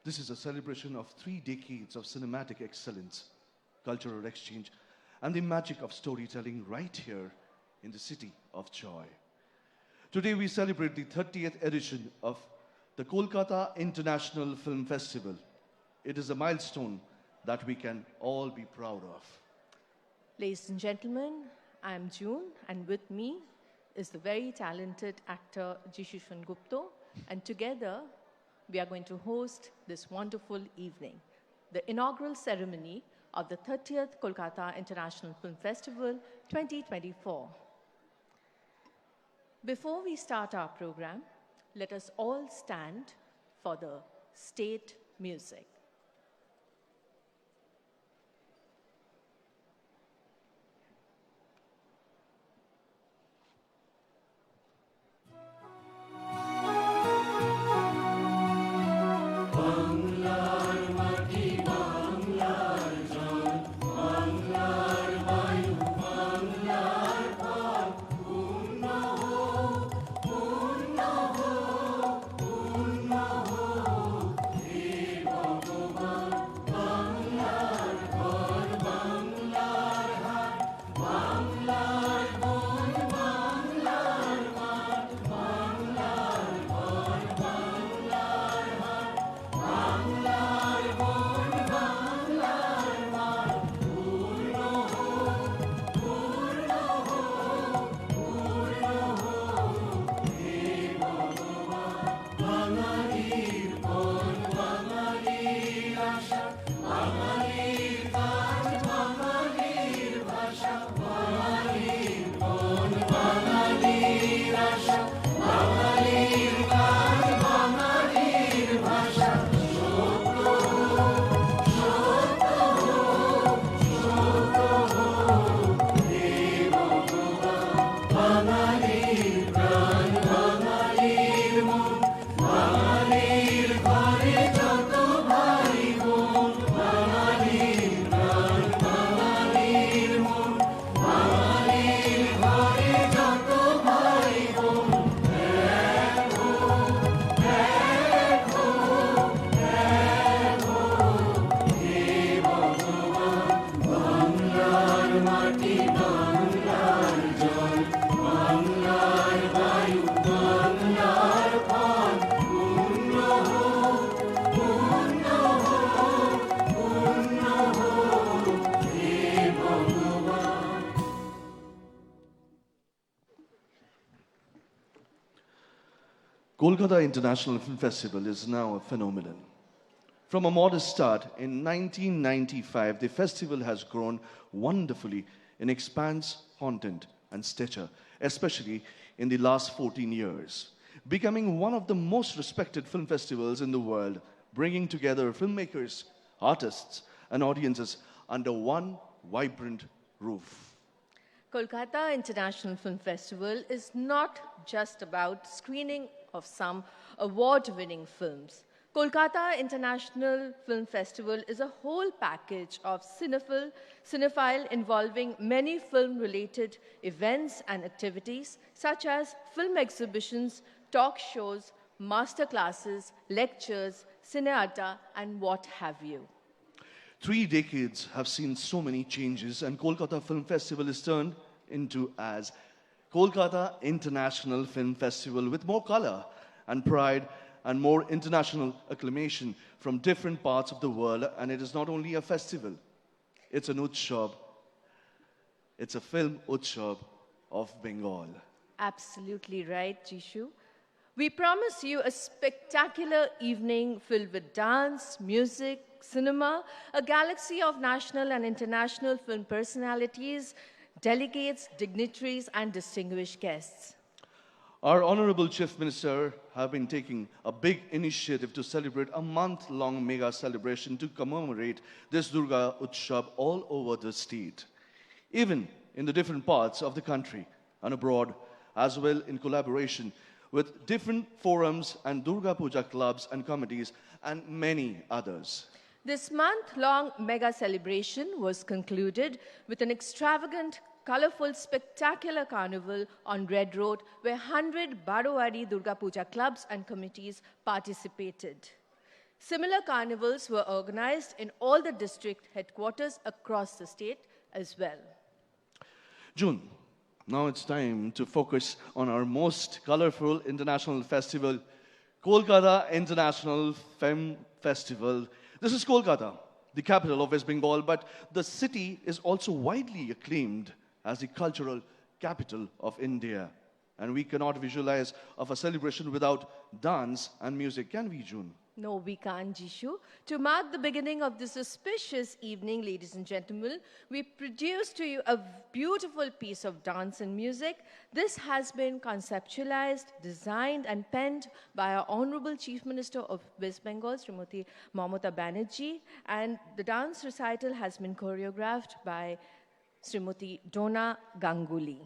This is a celebration of 3 decades of cinematic excellence, cultural exchange, and the magic of storytelling right here in the city of joy. Today we celebrate the 30th edition of the Kolkata International Film Festival. It is a milestone that we can all be proud of. Ladies and gentlemen, I'm June, and with me is the very talented actor Jishu Gupta, and together we are going to host this wonderful evening, the inaugural ceremony of the 30th Kolkata International Film Festival 2024. Before we start our program, let us all stand for the state music. Kolkata International Film Festival is now a phenomenon. From a modest start in 1995, the festival has grown wonderfully in expanse, content, and stature, especially in the last 14 years, becoming one of the most respected film festivals in the world, bringing together filmmakers, artists, and audiences under one vibrant roof. Kolkata International Film Festival is not just about screening of some award-winning films. Kolkata International Film Festival is a whole package of cinephile involving many film-related events and activities such as film exhibitions, talk shows, master classes, lectures, cineata, and what have you. 3 decades have seen so many changes, and Kolkata Film Festival is turned into as Kolkata International Film Festival with more color and pride and more international acclamation from different parts of the world. And it is not only a festival, it's an utsav. It's a film utsav of Bengal. Absolutely right, Jishu. We promise you a spectacular evening filled with dance, music, cinema, a galaxy of national and international film personalities, delegates, dignitaries, and distinguished guests. Our Honorable Chief Minister have been taking a big initiative to celebrate a month-long mega celebration to commemorate this Durga Utsav all over the state, even in the different parts of the country and abroad, as well in collaboration with different forums and Durga Puja clubs and committees and many others. This month-long mega celebration was concluded with an extravagant, colorful, spectacular carnival on Red Road where 100 Barowari Durga Puja clubs and committees participated. Similar carnivals were organized in all the district headquarters across the state as well. June, now it's time to focus on our most colorful international festival, Kolkata International Film Festival. This is Kolkata, the capital of West Bengal, but the city is also widely acclaimed as the cultural capital of India. And we cannot visualize of a celebration without dance and music, can we, June? No, we can't, Jishu. To mark the beginning of this auspicious evening, ladies and gentlemen, we produced to you a beautiful piece of dance and music. This has been conceptualized, designed, and penned by our Honorable Chief Minister of West Bengal, Srimati Mamata Banerjee, and the dance recital has been choreographed by Srimati Dona Ganguly.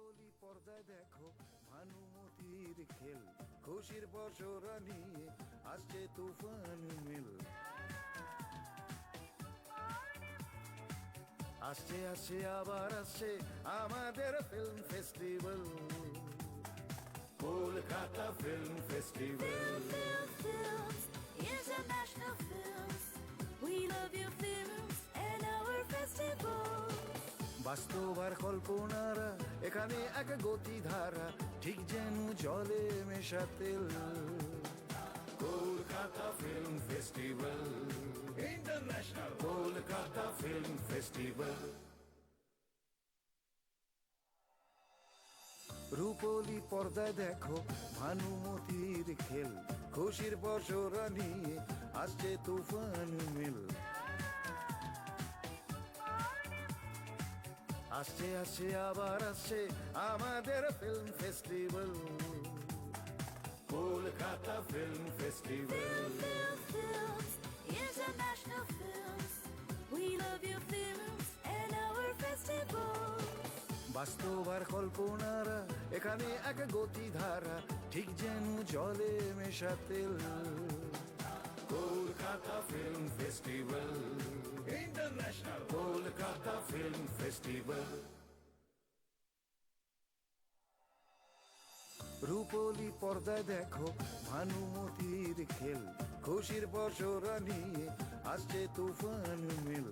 রূপলি পর্দায় দেখো ভানুমতির খেল, খুশির বছরা নিয়ে আসছে তুফান মিল। আসছে আসছে আবার আসছে আমাদের film festival, Kolkata film festival. Films, international films. We love your films and our festivals. বাস্তব আর কল্পনারা এখানে এক গতিধারা, ঠিক যেন জলে মেশা তেল। Kolkata film festival international, Kolkata film festival. রূপলি পর্দায় দেখো ভানুমতির খেল, খুশির বছরা নিয়ে আসছে তুফান মিল। আসছে আসছে আবার আসছে আমাদের film festival, Kolkata film festival. Films, international films. We love your films and our festivals. বাস্তব আর কল্পনারা এখানে এক গতিধারা, ঠিক যেন জলে মেশা তেল। Kolkata film festival international, Kolkata film festival. রূপলি পর্দায় দেখো ভানুমতির খেল, খুশির বছরা নিয়ে আসছে তুফান মিল।